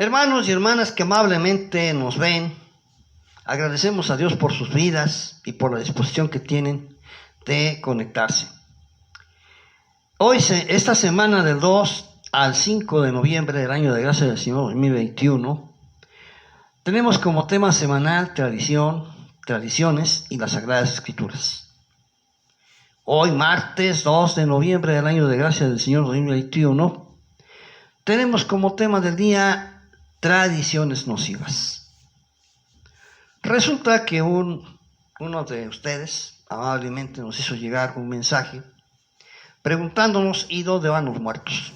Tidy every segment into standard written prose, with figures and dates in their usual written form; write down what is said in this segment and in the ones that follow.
Hermanos y hermanas que amablemente nos ven, agradecemos a Dios por sus vidas y por la disposición que tienen de conectarse. Hoy, esta semana del 2 al 5 de noviembre del año de gracia del Señor 2021, tenemos como tema semanal tradiciones y las Sagradas Escrituras. Hoy, martes 2 de noviembre del año de gracia del Señor 2021, tenemos como tema del día tradiciones nocivas. Resulta que uno de ustedes amablemente nos hizo llegar un mensaje preguntándonos ¿y dónde van los muertos?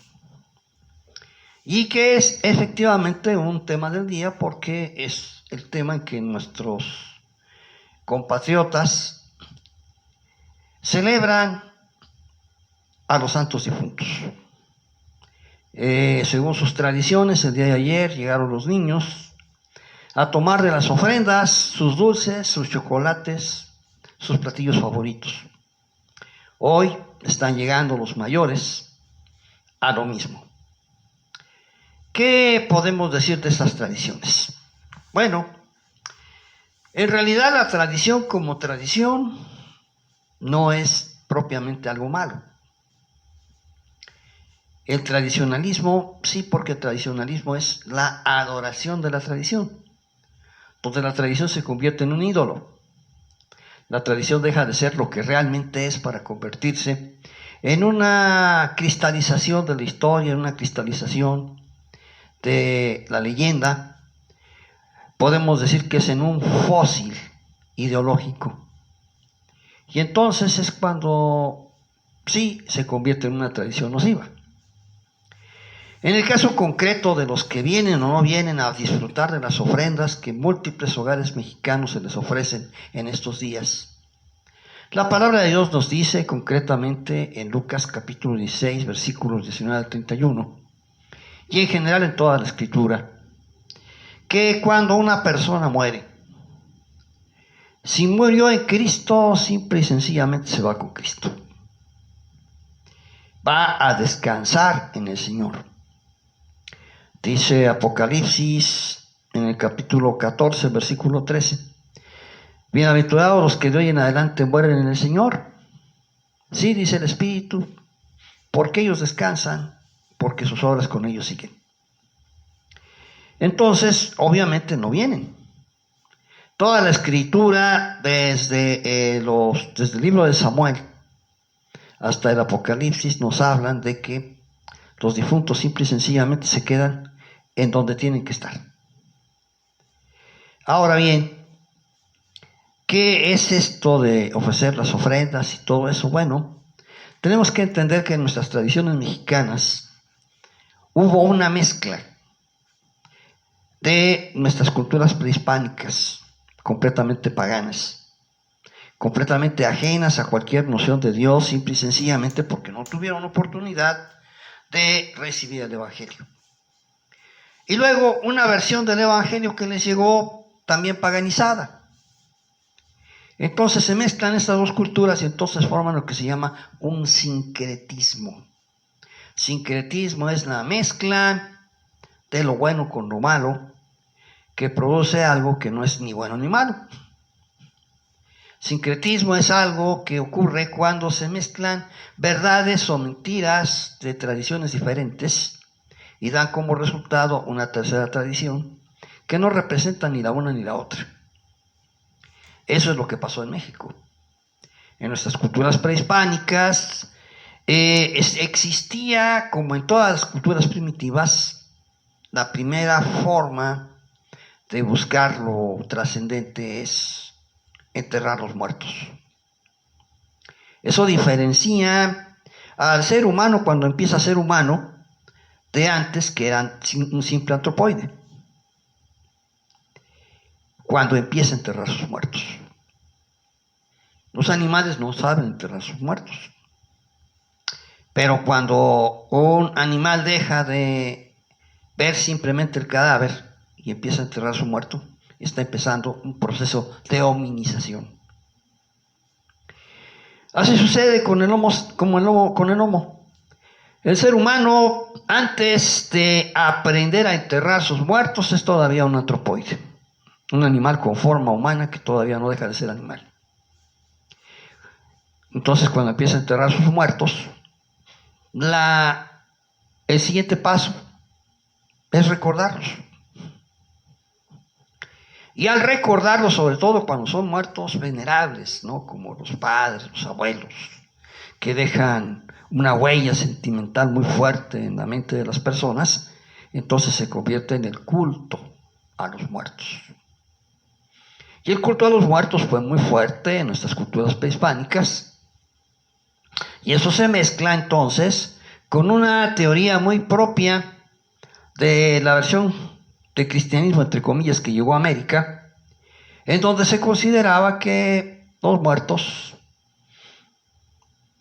Y que es efectivamente un tema del día porque es el tema en que nuestros compatriotas celebran a los santos difuntos. Según sus tradiciones, el día de ayer llegaron los niños a tomar de las ofrendas sus dulces, sus chocolates, sus platillos favoritos. Hoy están llegando los mayores a lo mismo. ¿Qué podemos decir de estas tradiciones? Bueno, en realidad la tradición como tradición no es propiamente algo malo. El tradicionalismo, sí, porque el tradicionalismo es la adoración de la tradición, donde la tradición se convierte en un ídolo. La tradición deja de ser lo que realmente es para convertirse en una cristalización de la historia, en una cristalización de la leyenda. Podemos decir que es en un fósil ideológico. Y entonces es cuando sí se convierte en una tradición nociva. En el caso concreto de los que vienen o no vienen a disfrutar de las ofrendas que en múltiples hogares mexicanos se les ofrecen en estos días, la palabra de Dios nos dice concretamente en Lucas capítulo 16, versículos 19 al 31, y en general en toda la Escritura, que cuando una persona muere, si murió en Cristo, simple y sencillamente se va con Cristo. Va a descansar en el Señor. Dice Apocalipsis en el capítulo 14, versículo 13. Bienaventurados los que de hoy en adelante mueren en el Señor. Sí, dice el Espíritu, porque ellos descansan, porque sus obras con ellos siguen. Entonces, obviamente no vienen. Toda la Escritura, desde el libro de Samuel hasta el Apocalipsis, nos hablan de que los difuntos simple y sencillamente se quedan en donde tienen que estar. Ahora bien, ¿qué es esto de ofrecer las ofrendas y todo eso? Bueno, tenemos que entender que en nuestras tradiciones mexicanas hubo una mezcla de nuestras culturas prehispánicas, completamente paganas, completamente ajenas a cualquier noción de Dios, simple y sencillamente porque no tuvieron oportunidad de recibir el Evangelio. Y luego una versión del Evangelio que les llegó también paganizada. Entonces se mezclan estas dos culturas y entonces forman lo que se llama un sincretismo. Sincretismo es la mezcla de lo bueno con lo malo que produce algo que no es ni bueno ni malo. Sincretismo es algo que ocurre cuando se mezclan verdades o mentiras de tradiciones diferentes y dan como resultado una tercera tradición que no representa ni la una ni la otra. Eso es lo que pasó en México. En nuestras culturas prehispánicas existía, como en todas las culturas primitivas, la primera forma de buscar lo trascendente es enterrar los muertos. Eso diferencia al ser humano cuando empieza a ser humano de antes, que era un simple antropoide, cuando empieza a enterrar sus muertos. Los animales no saben enterrar sus muertos, pero cuando un animal deja de ver simplemente el cadáver y empieza a enterrar su muerto, está empezando un proceso de hominización. Así sucede con el homo. El ser humano, antes de aprender a enterrar sus muertos, es todavía un antropoide, un animal con forma humana que todavía no deja de ser animal. Entonces, cuando empieza a enterrar sus muertos, el siguiente paso es recordarlos. Y al recordarlos, sobre todo cuando son muertos venerables, ¿no? Como los padres, los abuelos, que dejan una huella sentimental muy fuerte en la mente de las personas, entonces se convierte en el culto a los muertos. Y el culto a los muertos fue muy fuerte en nuestras culturas prehispánicas, y eso se mezcla entonces con una teoría muy propia de la versión de cristianismo, entre comillas, que llegó a América, en donde se consideraba que los muertos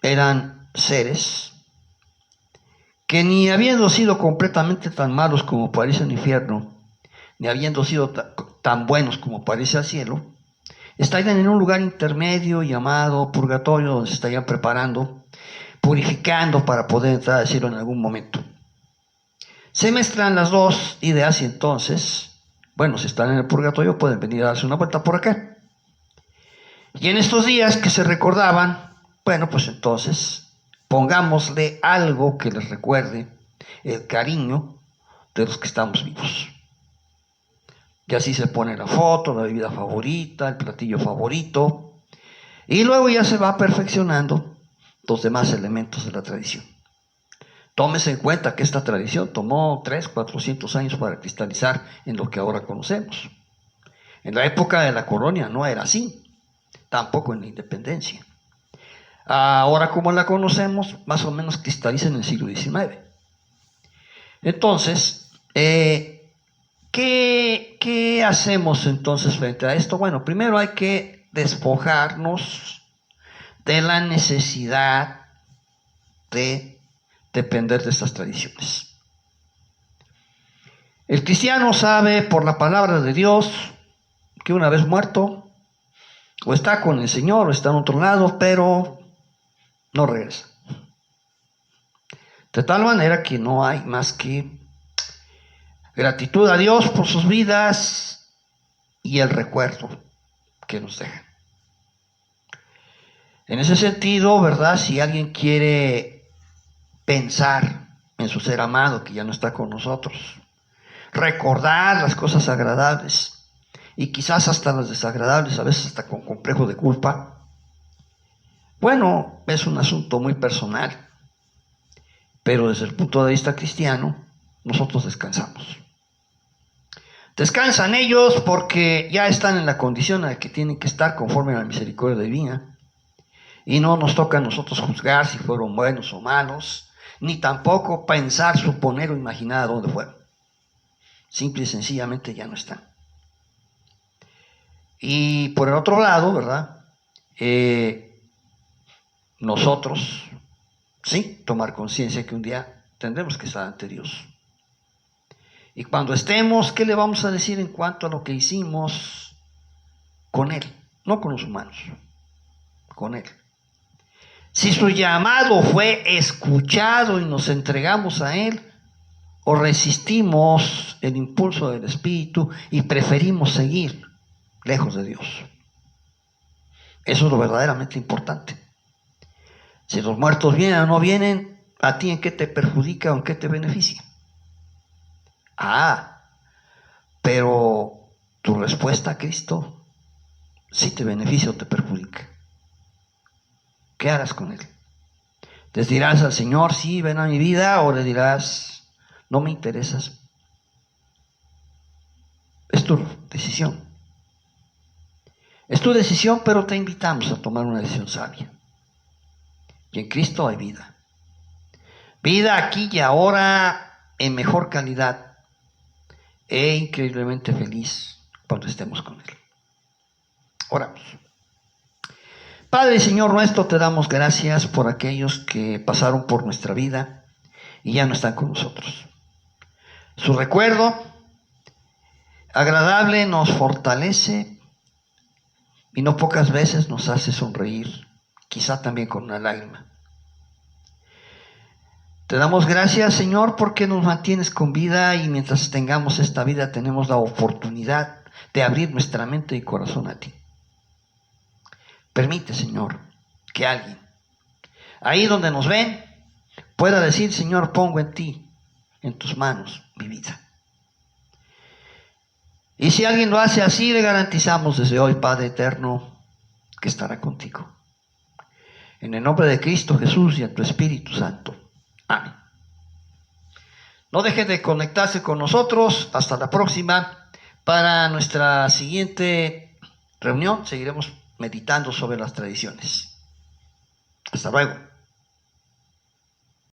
eran seres que ni habiendo sido completamente tan malos como parece el infierno, ni habiendo sido tan buenos como parece el cielo, estarían en un lugar intermedio llamado purgatorio, donde se estarían preparando, purificando para poder entrar al cielo en algún momento. Se mezclan las dos ideas y entonces, bueno, si están en el purgatorio pueden venir a darse una vuelta por acá. Y en estos días que se recordaban, bueno, pues entonces pongámosle algo que les recuerde el cariño de los que estamos vivos. Y así se pone la foto, la bebida favorita, el platillo favorito, y luego ya se va perfeccionando los demás elementos de la tradición. Tómese en cuenta que esta tradición tomó 300-400 años para cristalizar en lo que ahora conocemos. En la época de la colonia no era así, tampoco en la independencia. Ahora como la conocemos, más o menos cristaliza en el siglo XIX. Entonces, ¿qué hacemos entonces frente a esto? Bueno, primero hay que despojarnos de la necesidad de depender de estas tradiciones. El cristiano sabe por la palabra de Dios que una vez muerto, o está con el Señor o está en otro lado, pero no regresa. De tal manera que no hay más que gratitud a Dios por sus vidas y el recuerdo que nos dejan. En ese sentido, ¿verdad? Si alguien quiere pensar en su ser amado que ya no está con nosotros, recordar las cosas agradables y quizás hasta las desagradables, a veces hasta con complejo de culpa, bueno, es un asunto muy personal, pero desde el punto de vista cristiano, nosotros descansamos. Descansan ellos porque ya están en la condición en la que tienen que estar conforme a la misericordia divina, y no nos toca a nosotros juzgar si fueron buenos o malos, ni tampoco pensar, suponer o imaginar a dónde fueron. Simple y sencillamente ya no están. Y por el otro lado, ¿verdad? Nosotros, sí, tomar conciencia que un día tendremos que estar ante Dios. Y cuando estemos, ¿qué le vamos a decir en cuanto a lo que hicimos con Él? No con los humanos, con Él. Si su llamado fue escuchado y nos entregamos a Él, o resistimos el impulso del Espíritu y preferimos seguir lejos de Dios. Eso es lo verdaderamente importante. Si los muertos vienen o no vienen, ¿a ti en qué te perjudica o en qué te beneficia? Pero tu respuesta a Cristo sí te beneficia o te perjudica. ¿Qué harás con Él? ¿Les dirás al Señor, sí, ven a mi vida? ¿O le dirás, no me interesas? Es tu decisión. Es tu decisión, pero te invitamos a tomar una decisión sabia. Y en Cristo hay vida. Vida aquí y ahora en mejor calidad e increíblemente feliz cuando estemos con Él. Oramos. Padre y Señor nuestro, te damos gracias por aquellos que pasaron por nuestra vida y ya no están con nosotros. Su recuerdo agradable nos fortalece y no pocas veces nos hace sonreír, quizá también con una lágrima. Te damos gracias, Señor, porque nos mantienes con vida y mientras tengamos esta vida tenemos la oportunidad de abrir nuestra mente y corazón a ti. Permite, Señor, que alguien, ahí donde nos ven, pueda decir, Señor, pongo en ti, en tus manos, mi vida. Y si alguien lo hace así, le garantizamos desde hoy, Padre eterno, que estará contigo. En el nombre de Cristo Jesús y en tu Espíritu Santo. Amén. No dejen de conectarse con nosotros. Hasta la próxima. Para nuestra siguiente reunión seguiremos meditando sobre las tradiciones. Hasta luego.